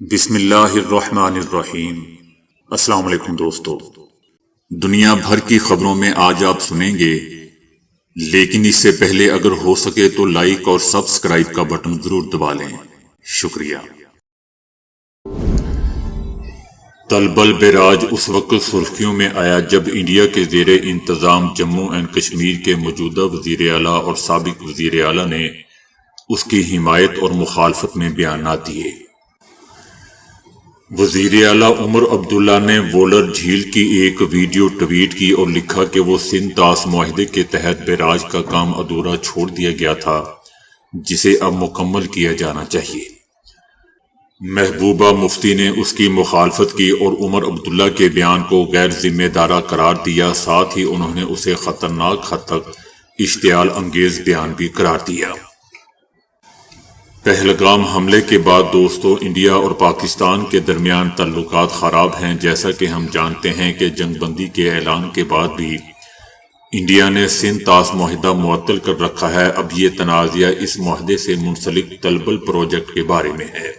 بسم اللہ الرحمن الرحیم۔ السلام علیکم دوستو، دنیا بھر کی خبروں میں آج آپ سنیں گے، لیکن اس سے پہلے اگر ہو سکے تو لائک اور سبسکرائب کا بٹن ضرور دبا لیں۔ شکریہ۔ تلبل بیراج اس وقت سرخیوں میں آیا جب انڈیا کے زیر انتظام جموں اینڈ کشمیر کے موجودہ وزیر اعلیٰ اور سابق وزیر اعلیٰ نے اس کی حمایت اور مخالفت میں بیانات دیے۔ وزیر اعلیٰ عمر عبداللہ نے وولر جھیل کی ایک ویڈیو ٹویٹ کی اور لکھا کہ وہ سندھ طاس معاہدے کے تحت بیراج کا کام ادھورا چھوڑ دیا گیا تھا، جسے اب مکمل کیا جانا چاہیے۔ محبوبہ مفتی نے اس کی مخالفت کی اور عمر عبداللہ کے بیان کو غیر ذمہ دارانہ قرار دیا، ساتھ ہی انہوں نے اسے خطرناک حد تک اشتعال انگیز بیان بھی قرار دیا۔ پہلگام حملے کے بعد دوستو، انڈیا اور پاکستان کے درمیان تعلقات خراب ہیں۔ جیسا کہ ہم جانتے ہیں کہ جنگ بندی کے اعلان کے بعد بھی انڈیا نے سندھ طاس معاہدہ معطل کر رکھا ہے۔ اب یہ تنازعہ اس معاہدے سے منسلک تلبل پروجیکٹ کے بارے میں ہے۔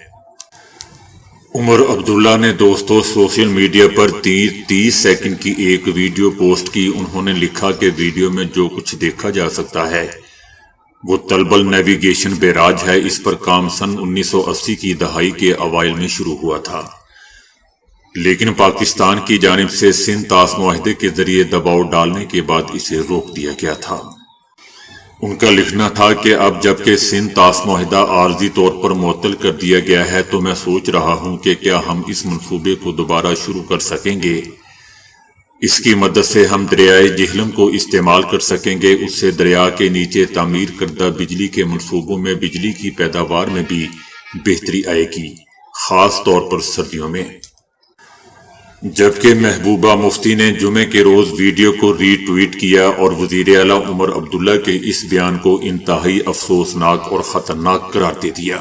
عمر عبداللہ نے دوستو سوشل میڈیا پر 30 سیکنڈ کی ایک ویڈیو پوسٹ کی۔ انہوں نے لکھا کہ ویڈیو میں جو کچھ دیکھا جا سکتا ہے وہ تلبل نیویگیشن بیراج ہے۔ اس پر کام سن 1980 کی دہائی کے اوائل میں شروع ہوا تھا، لیکن پاکستان کی جانب سے سندھ طاس معاہدے کے ذریعے دباؤ ڈالنے کے بعد اسے روک دیا گیا تھا۔ ان کا لکھنا تھا کہ اب جبکہ سندھ طاس معاہدہ عارضی طور پر معطل کر دیا گیا ہے تو میں سوچ رہا ہوں کہ کیا ہم اس منصوبے کو دوبارہ شروع کر سکیں گے۔ اس کی مدد سے ہم دریائے جہلم کو استعمال کر سکیں گے۔ اس سے دریا کے نیچے تعمیر کردہ بجلی کے منصوبوں میں بجلی کی پیداوار میں بھی بہتری آئے گی، خاص طور پر سردیوں میں۔ جبکہ محبوبہ مفتی نے جمعے کے روز ویڈیو کو ری ٹویٹ کیا اور وزیر اعلیٰ عمر عبداللہ کے اس بیان کو انتہائی افسوسناک اور خطرناک قرار دے دیا۔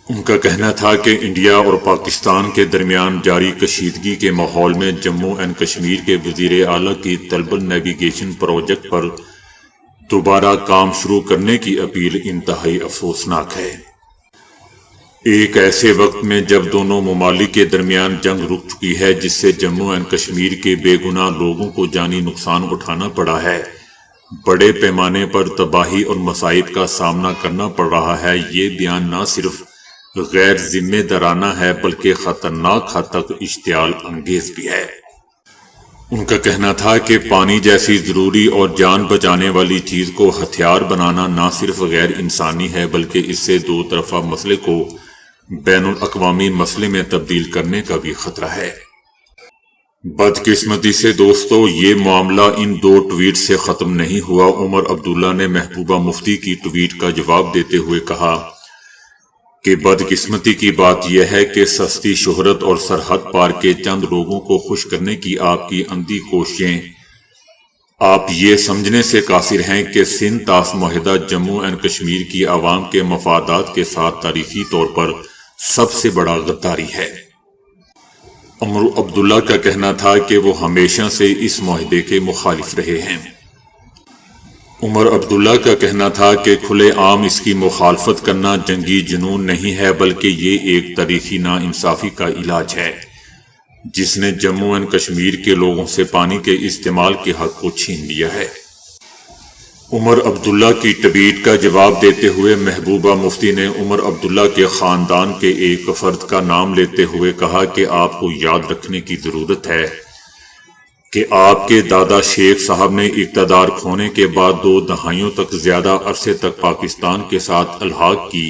ان کا کہنا تھا کہ انڈیا اور پاکستان کے درمیان جاری کشیدگی کے ماحول میں جموں اینڈ کشمیر کے وزیر اعلیٰ کی تلبل نیویگیشن پروجیکٹ پر دوبارہ کام شروع کرنے کی اپیل انتہائی افسوسناک ہے۔ ایک ایسے وقت میں جب دونوں ممالک کے درمیان جنگ رک چکی ہے، جس سے جموں اینڈ کشمیر کے بے گناہ لوگوں کو جانی نقصان اٹھانا پڑا ہے، بڑے پیمانے پر تباہی اور مصائب کا سامنا کرنا پڑ رہا ہے، یہ بیان نہ صرف غیر ذمہ دارانہ ہے بلکہ خطرناک حد تک اشتعال انگیز بھی ہے۔ ان کا کہنا تھا کہ پانی جیسی ضروری اور جان بچانے والی چیز کو ہتھیار بنانا نہ صرف غیر انسانی ہے بلکہ اس سے دو طرفہ مسئلے کو بین الاقوامی مسئلے میں تبدیل کرنے کا بھی خطرہ ہے۔ بدقسمتی سے دوستو، یہ معاملہ ان دو ٹویٹ سے ختم نہیں ہوا۔ عمر عبداللہ نے محبوبہ مفتی کی ٹویٹ کا جواب دیتے ہوئے کہا کہ بدقسمتی کی بات یہ ہے کہ سستی شہرت اور سرحد پار کے چند لوگوں کو خوش کرنے کی آپ کی اندھی کوششیں آپ یہ سمجھنے سے قاصر ہیں کہ سندھ طاس معاہدہ جموں اینڈ کشمیر کی عوام کے مفادات کے ساتھ تاریخی طور پر سب سے بڑا غداری ہے۔ عمر عبداللہ کا کہنا تھا کہ وہ ہمیشہ سے اس معاہدے کے مخالف رہے ہیں۔ عمر عبداللہ کا کہنا تھا کہ کھلے عام اس کی مخالفت کرنا جنگی جنون نہیں ہے بلکہ یہ ایک تاریخی ناانصافی کا علاج ہے، جس نے جموں اینڈ کشمیر کے لوگوں سے پانی کے استعمال کے حق کو چھین لیا ہے۔ عمر عبداللہ کی ٹویٹ کا جواب دیتے ہوئے محبوبہ مفتی نے عمر عبداللہ کے خاندان کے ایک فرد کا نام لیتے ہوئے کہا کہ آپ کو یاد رکھنے کی ضرورت ہے کہ آپ کے دادا شیخ صاحب نے اقتدار کھونے کے بعد 2 دہائیوں تک زیادہ عرصے تک پاکستان کے ساتھ الحاق کی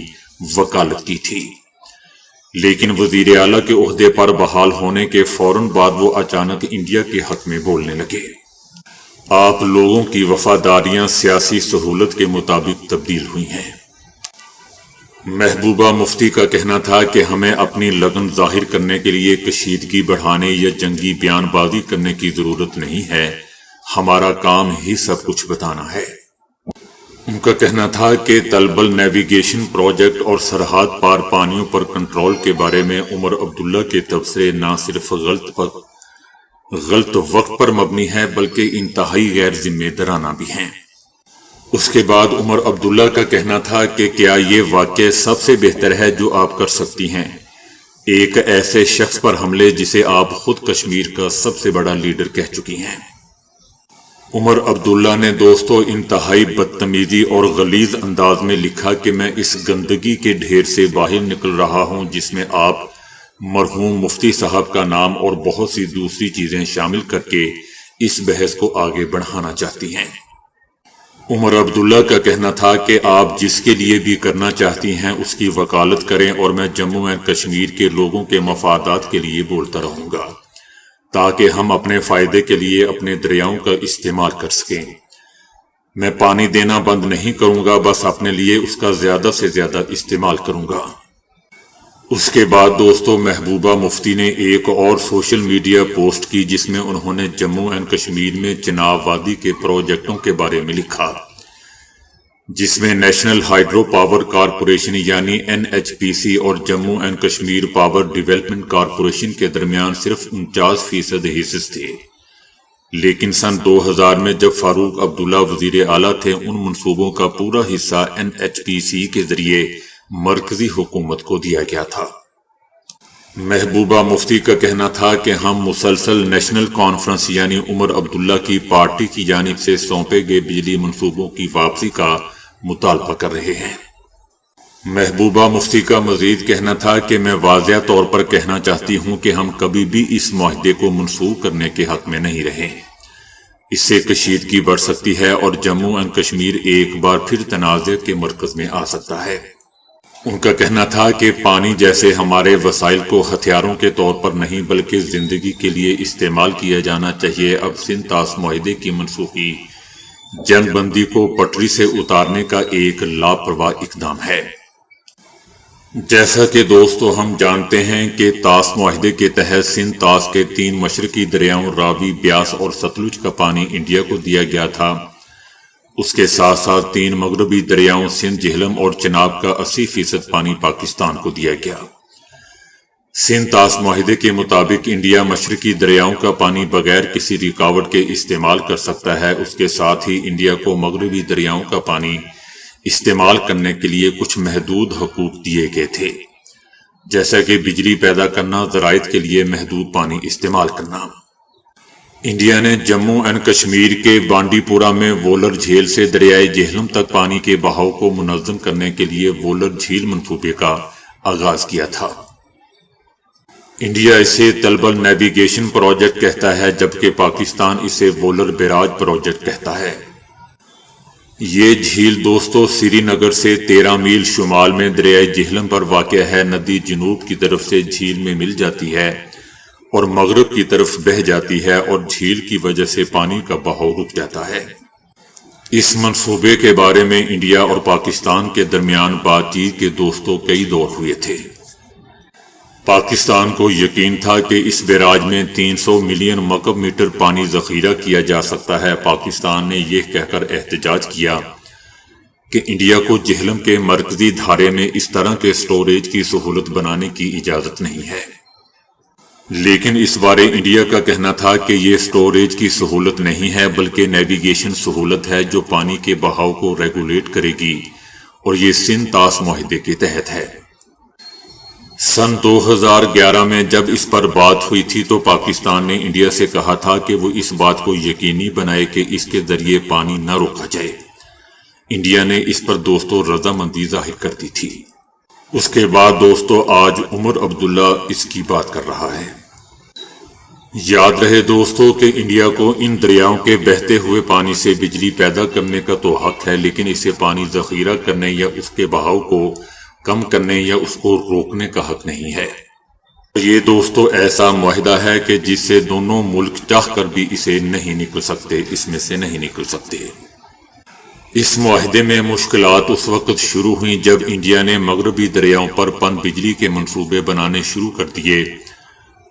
وکالت کی تھی، لیکن وزیر اعلیٰ کے عہدے پر بحال ہونے کے فوراً بعد وہ اچانک انڈیا کے حق میں بولنے لگے۔ آپ لوگوں کی وفاداریاں سیاسی سہولت کے مطابق تبدیل ہوئی ہیں۔ محبوبہ مفتی کا کہنا تھا کہ ہمیں اپنی لگن ظاہر کرنے کے لیے کشیدگی بڑھانے یا جنگی بیان بازی کرنے کی ضرورت نہیں ہے، ہمارا کام ہی سب کچھ بتانا ہے۔ ان کا کہنا تھا کہ تلبل نیویگیشن پروجیکٹ اور سرحد پار پانیوں پر کنٹرول کے بارے میں عمر عبداللہ کے تبصرے نہ صرف غلط وقت پر مبنی ہے بلکہ انتہائی غیر ذمہ دارانہ بھی ہیں۔ اس کے بعد عمر عبداللہ کا کہنا تھا کہ کیا یہ واقعہ سب سے بہتر ہے جو آپ کر سکتی ہیں، ایک ایسے شخص پر حملے جسے آپ خود کشمیر کا سب سے بڑا لیڈر کہہ چکی ہیں۔ عمر عبداللہ نے دوستو انتہائی بدتمیزی اور غلیظ انداز میں لکھا کہ میں اس گندگی کے ڈھیر سے باہر نکل رہا ہوں جس میں آپ مرحوم مفتی صاحب کا نام اور بہت سی دوسری چیزیں شامل کر کے اس بحث کو آگے بڑھانا چاہتی ہیں۔ عمر عبداللہ کا کہنا تھا کہ آپ جس کے لیے بھی کرنا چاہتی ہیں اس کی وکالت کریں اور میں جموں اینڈ کشمیر کے لوگوں کے مفادات کے لیے بولتا رہوں گا تاکہ ہم اپنے فائدے کے لیے اپنے دریاؤں کا استعمال کر سکیں۔ میں پانی دینا بند نہیں کروں گا، بس اپنے لیے اس کا زیادہ سے زیادہ استعمال کروں گا۔ اس کے بعد دوستو محبوبہ مفتی نے ایک اور سوشل میڈیا پوسٹ کی جس میں انہوں نے جموں اینڈ کشمیر میں چناب وادی کے پروجیکٹوں کے بارے میں لکھا، جس میں نیشنل ہائیڈرو پاور کارپوریشن یعنی NHPC اور Jammu and Kashmir power development corporation کے درمیان صرف 49% حصص تھے، لیکن سن 2000 میں جب فاروق عبداللہ وزیر اعلیٰ تھے ان منصوبوں کا پورا حصہ NHPC کے ذریعے مرکزی حکومت کو دیا گیا تھا۔ محبوبہ مفتی کا کہنا تھا کہ ہم مسلسل نیشنل کانفرنس یعنی عمر عبداللہ کی پارٹی کی جانب سے سونپے گئے بجلی منصوبوں کی واپسی کا مطالبہ کر رہے ہیں۔ محبوبہ مفتی کا مزید کہنا تھا کہ میں واضح طور پر کہنا چاہتی ہوں کہ ہم کبھی بھی اس معاہدے کو منسوخ کرنے کے حق میں نہیں رہے، اس سے کشیدگی بڑھ سکتی ہے اور جموں اینڈ کشمیر ایک بار پھر تنازع کے مرکز میں آ سکتا ہے۔ ان کا کہنا تھا کہ پانی جیسے ہمارے وسائل کو ہتھیاروں کے طور پر نہیں بلکہ زندگی کے لیے استعمال کیا جانا چاہیے۔ اب سندھ طاس معاہدے کی منسوخی جنگ بندی کو پٹری سے اتارنے کا ایک لاپرواہ اقدام ہے۔ جیسا کہ دوستو ہم جانتے ہیں کہ طاس معاہدے کے تحت سندھ طاس کے 3 مشرقی دریاؤں راوی، بیاس اور ستلج کا پانی انڈیا کو دیا گیا تھا۔ اس کے ساتھ ساتھ 3 مغربی دریاؤں سندھ، جہلم اور چناب کا 80% پانی پاکستان کو دیا گیا۔ سندھ طاس معاہدے کے مطابق انڈیا مشرقی دریاؤں کا پانی بغیر کسی رکاوٹ کے استعمال کر سکتا ہے۔ اس کے ساتھ ہی انڈیا کو مغربی دریاؤں کا پانی استعمال کرنے کے لیے کچھ محدود حقوق دیے گئے تھے، جیسا کہ بجلی پیدا کرنا، زراعت کے لیے محدود پانی استعمال کرنا۔ انڈیا نے جموں اینڈ کشمیر کے بانڈی پورہ میں وولر جھیل سے دریائے جہلم تک پانی کے بہاؤ کو منظم کرنے کے لیے وولر جھیل منصوبے کا آغاز کیا تھا۔ انڈیا اسے تلبل نیویگیشن پروجیکٹ کہتا ہے جبکہ پاکستان اسے وولر بیراج پروجیکٹ کہتا ہے۔ یہ جھیل دوستو سری نگر سے 13 میل شمال میں دریائے جہلم پر واقع ہے۔ ندی جنوب کی طرف سے جھیل میں مل جاتی ہے اور مغرب کی طرف بہہ جاتی ہے اور جھیل کی وجہ سے پانی کا بہاؤ رک جاتا ہے۔ اس منصوبے کے بارے میں انڈیا اور پاکستان کے درمیان بات چیت کے دوستوں کئی دور ہوئے تھے۔ پاکستان کو یقین تھا کہ اس بیراج میں 300 ملین مکعب میٹر پانی ذخیرہ کیا جا سکتا ہے۔ پاکستان نے یہ کہہ کر احتجاج کیا کہ انڈیا کو جہلم کے مرکزی دھارے میں اس طرح کے سٹوریج کی سہولت بنانے کی اجازت نہیں ہے، لیکن اس بارے انڈیا کا کہنا تھا کہ یہ سٹوریج کی سہولت نہیں ہے بلکہ نیویگیشن سہولت ہے جو پانی کے بہاؤ کو ریگولیٹ کرے گی اور یہ سندھ طاس معاہدے کے تحت ہے۔ سن 2011 میں جب اس پر بات ہوئی تھی تو پاکستان نے انڈیا سے کہا تھا کہ وہ اس بات کو یقینی بنائے کہ اس کے ذریعے پانی نہ روکا جائے۔ انڈیا نے اس پر دوستو رضامندی ظاہر کر دی تھی۔ اس کے بعد دوستو آج عمر عبداللہ اس کی بات کر رہا ہے۔ یاد رہے دوستو کہ انڈیا کو ان دریاؤں کے بہتے ہوئے پانی سے بجلی پیدا کرنے کا تو حق ہے، لیکن اسے پانی ذخیرہ کرنے یا اس کے بہاؤ کو کم کرنے یا اس کو روکنے کا حق نہیں ہے۔ یہ دوستو ایسا معاہدہ ہے کہ جس سے دونوں ملک چاہ کر بھی اسے نہیں نکل سکتے، اس میں سے نہیں نکل سکتے۔ اس معاہدے میں مشکلات اس وقت شروع ہوئیں جب انڈیا نے مغربی دریاؤں پر پن بجلی کے منصوبے بنانے شروع کر دیے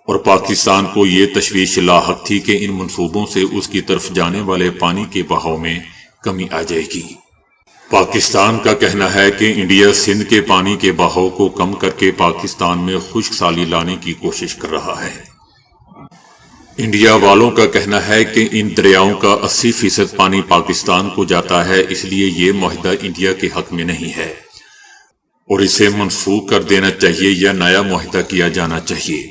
اور پاکستان کو یہ تشویش لاحق تھی کہ ان منصوبوں سے اس کی طرف جانے والے پانی کے بہاؤ میں کمی آ جائے گی۔ پاکستان کا کہنا ہے کہ انڈیا سندھ کے پانی کے بہاؤ کو کم کر کے پاکستان میں خشک سالی لانے کی کوشش کر رہا ہے۔ انڈیا والوں کا کہنا ہے کہ ان دریاؤں کا 80% پانی پاکستان کو جاتا ہے، اس لیے یہ معاہدہ انڈیا کے حق میں نہیں ہے۔ اور اسے منسوخ کر دینا چاہیے یا نیا معاہدہ کیا جانا چاہیے۔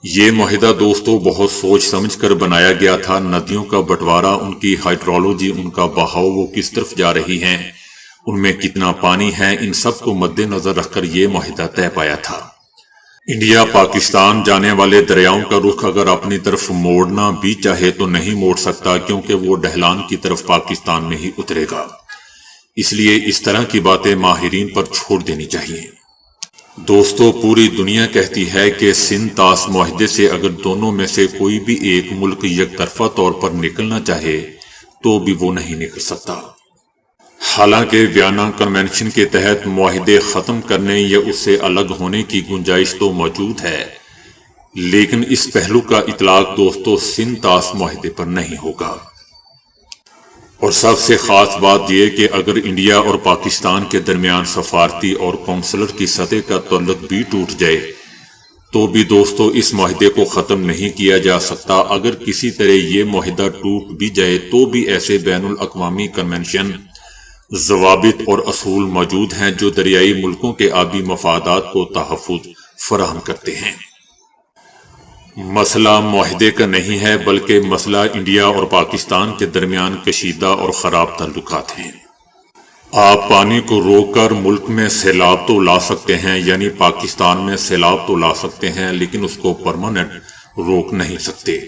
یہ معاہدہ دوستو بہت سوچ سمجھ کر بنایا گیا تھا۔ ندیوں کا بٹوارا، ان کی ہائیڈرولوجی، ان کا بہاؤ، وہ کس طرف جا رہی ہیں، ان میں کتنا پانی ہے، ان سب کو مد نظر رکھ کر یہ معاہدہ طے پایا تھا۔ انڈیا پاکستان جانے والے دریاؤں کا رخ اگر اپنی طرف موڑنا بھی چاہے تو نہیں موڑ سکتا، کیونکہ وہ ڈھلان کی طرف پاکستان میں ہی اترے گا۔ اس لیے اس طرح کی باتیں ماہرین پر چھوڑ دینی چاہیے۔ دوستو پوری دنیا کہتی ہے کہ سندھ طاس معاہدے سے اگر دونوں میں سے کوئی بھی ایک ملک یک طرفہ طور پر نکلنا چاہے تو بھی وہ نہیں نکل سکتا۔ حالانکہ ویانا کنونشن کے تحت معاہدے ختم کرنے یا اس سے الگ ہونے کی گنجائش تو موجود ہے، لیکن اس پہلو کا اطلاق دوستو سندھ طاس معاہدے پر نہیں ہوگا۔ اور سب سے خاص بات یہ کہ اگر انڈیا اور پاکستان کے درمیان سفارتی اور کونسلر کی سطح کا تعلق بھی ٹوٹ جائے تو بھی دوستو اس معاہدے کو ختم نہیں کیا جا سکتا۔ اگر کسی طرح یہ معاہدہ ٹوٹ بھی جائے تو بھی ایسے بین الاقوامی کنونشن، ضوابط اور اصول موجود ہیں جو دریائی ملکوں کے آبی مفادات کو تحفظ فراہم کرتے ہیں۔ مسئلہ معاہدے کا نہیں ہے، بلکہ مسئلہ انڈیا اور پاکستان کے درمیان کشیدہ اور خراب تعلقات ہیں۔ آپ پانی کو روک کر ملک میں سیلاب تو لا سکتے ہیں، یعنی پاکستان میں سیلاب تو لا سکتے ہیں، لیکن اس کو پرماننٹ روک نہیں سکتے۔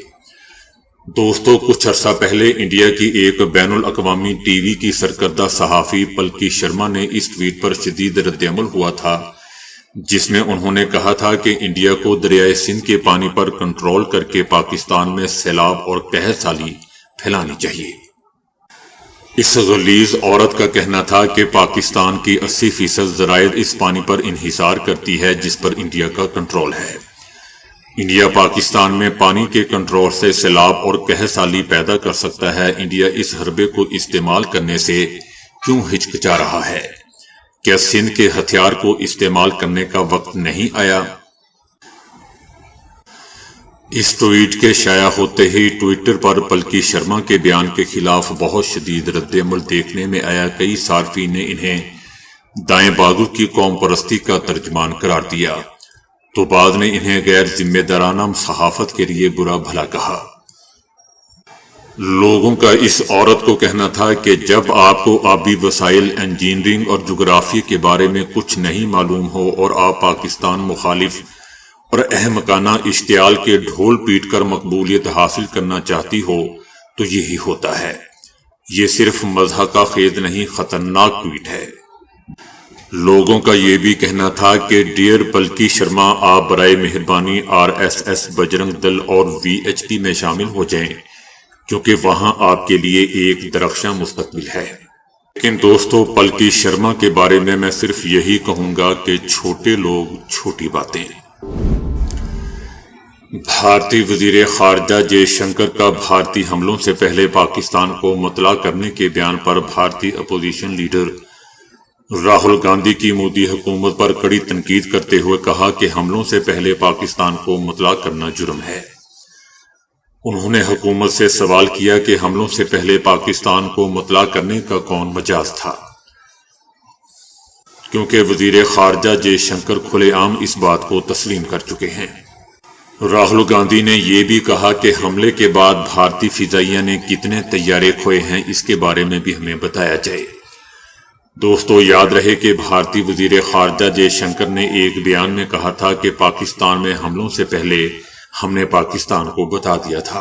دوستو کچھ عرصہ پہلے انڈیا کی ایک بین الاقوامی ٹی وی کی سرکردہ صحافی پلکی شرما نے اس ٹویٹ پر شدید رد عمل ہوا تھا، جس میں انہوں نے کہا تھا کہ انڈیا کو دریائے سندھ کے پانی پر کنٹرول کر کے پاکستان میں سیلاب اور قحط سالی پھیلانی چاہیے۔ اس غلیظ عورت کا کہنا تھا کہ پاکستان کی 80% زرائد اس پانی پر انحصار کرتی ہے جس پر انڈیا کا کنٹرول ہے۔ انڈیا پاکستان میں پانی کے کنٹرول سے سیلاب اور قحط سالی پیدا کر سکتا ہے۔ انڈیا اس حربے کو استعمال کرنے سے کیوں ہچکچا رہا ہے؟ کیا سندھ کے ہتھیار کو استعمال کرنے کا وقت نہیں آیا؟ اس ٹویٹ کے شائع ہوتے ہی ٹویٹر پر پلکی شرما کے بیان کے خلاف بہت شدید رد عمل دیکھنے میں آیا۔ کئی صارفین نے انہیں دائیں بازو کی قوم پرستی کا ترجمان قرار دیا تو بعد نے انہیں غیر ذمہ دارانہ صحافت کے لیے برا بھلا کہا۔ لوگوں کا اس عورت کو کہنا تھا کہ جب آپ کو آبی وسائل، انجینئرنگ اور جغرافیہ کے بارے میں کچھ نہیں معلوم ہو اور آپ پاکستان مخالف اور احمقانہ اشتعال کے ڈھول پیٹ کر مقبولیت حاصل کرنا چاہتی ہو تو یہی ہوتا ہے۔ یہ صرف مزاح کا خیز نہیں، خطرناک ٹویٹ ہے۔ لوگوں کا یہ بھی کہنا تھا کہ ڈیئر پلکی شرما، آپ برائے مہربانی RSS بجرنگ دل اور VHP میں شامل ہو جائیں، کیونکہ وہاں آپ کے لیے ایک درخشاں مستقبل ہے۔ لیکن دوستو پلکی شرما کے بارے میں صرف یہی کہوں گا کہ چھوٹے لوگ چھوٹی باتیں۔ بھارتی وزیر خارجہ جے شنکر کا بھارتی حملوں سے پہلے پاکستان کو مطلع کرنے کے بیان پر بھارتی اپوزیشن لیڈر راہل گاندھی کی مودی حکومت پر کڑی تنقید کرتے ہوئے کہا کہ حملوں سے پہلے پاکستان کو مطلع کرنا جرم ہے۔ انہوں نے حکومت سے سوال کیا کہ حملوں سے پہلے پاکستان کو مطلع کرنے کا کون مجاز تھا، کیونکہ وزیر خارجہ جے شنکر کھلے عام اس بات کو تسلیم کر چکے ہیں۔ راہل گاندھی نے یہ بھی کہا کہ حملے کے بعد بھارتی فضائیہ نے کتنے طیارے کھوئے ہیں اس کے بارے میں بھی ہمیں بتایا جائے۔ دوستو یاد رہے کہ بھارتی وزیر خارجہ جے شنکر نے ایک بیان میں کہا تھا کہ پاکستان میں حملوں سے پہلے ہم نے پاکستان کو بتا دیا تھا۔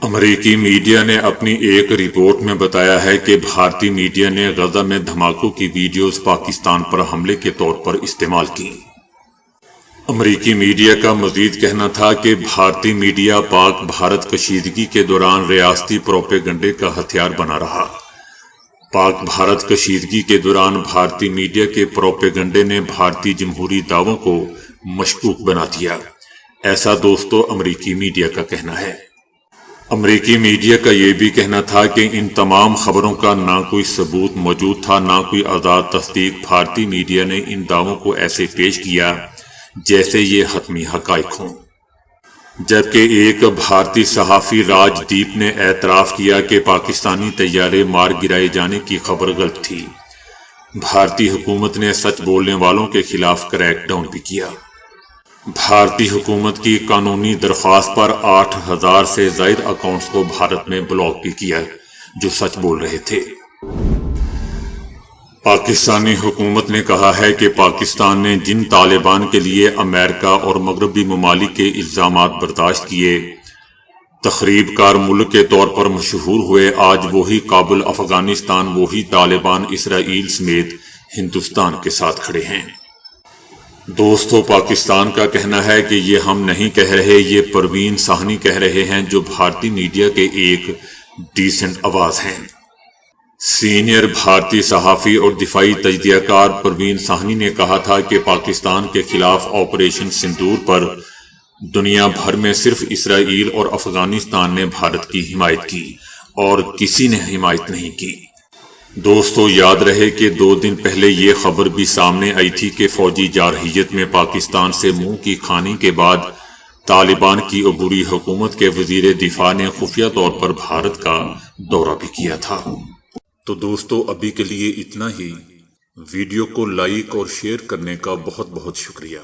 امریکی میڈیا نے اپنی ایک رپورٹ میں بتایا ہے کہ بھارتی میڈیا نے غزہ میں دھماکوں کی ویڈیوز پاکستان پر حملے کے طور پر استعمال کی۔ امریکی میڈیا کا مزید کہنا تھا کہ بھارتی میڈیا پاک بھارت کشیدگی کے دوران ریاستی پروپیگنڈے کا ہتھیار بنا رہا۔ پاک بھارت کشیدگی کے دوران بھارتی میڈیا کے پروپیگنڈے نے بھارتی جمہوری دعووں کو مشکوک بنا دیا، ایسا دوستو امریکی میڈیا کا کہنا ہے۔ امریکی میڈیا کا یہ بھی کہنا تھا کہ ان تمام خبروں کا نہ کوئی ثبوت موجود تھا، نہ کوئی آزاد تصدیق۔ بھارتی میڈیا نے ان دعووں کو ایسے پیش کیا جیسے یہ حتمی حقائق ہوں، جبکہ ایک بھارتی صحافی راج دیپ نے اعتراف کیا کہ پاکستانی طیارے مار گرائے جانے کی خبر غلط تھی۔ بھارتی حکومت نے سچ بولنے والوں کے خلاف کریک ڈاؤن بھی کیا۔ بھارتی حکومت کی قانونی درخواست پر 8,000 سے زائد اکاؤنٹس کو بھارت میں بلاک بھی کیا جو سچ بول رہے تھے۔ پاکستانی حکومت نے کہا ہے کہ پاکستان نے جن طالبان کے لیے امریکہ اور مغربی ممالک کے الزامات برداشت کیے، تخریب کار ملک کے طور پر مشہور ہوئے، آج وہی کابل افغانستان، وہی طالبان اسرائیل سمیت ہندوستان کے ساتھ کھڑے ہیں۔ دوستو، پاکستان کا کہنا ہے کہ یہ ہم نہیں کہہ رہے، یہ پروین ساہنی کہہ رہے ہیں جو بھارتی میڈیا کے ایک ڈیسنٹ آواز ہیں۔ سینئر بھارتی صحافی اور دفاعی تجزیہ کار پروین ساہنی نے کہا تھا کہ پاکستان کے خلاف آپریشن سندور پر دنیا بھر میں صرف اسرائیل اور افغانستان نے بھارت کی حمایت کی اور کسی نے حمایت نہیں کی۔ دوستو، یاد رہے کہ 2 دن پہلے یہ خبر بھی سامنے آئی تھی کہ فوجی جارحیت میں پاکستان سے منہ کی کھانی کے بعد طالبان کی عبوری حکومت کے وزیر دفاع نے خفیہ طور پر بھارت کا دورہ بھی کیا تھا۔ تو دوستو، ابھی کے لیے اتنا ہی۔ ویڈیو کو لائک اور شیئر کرنے کا بہت بہت شکریہ۔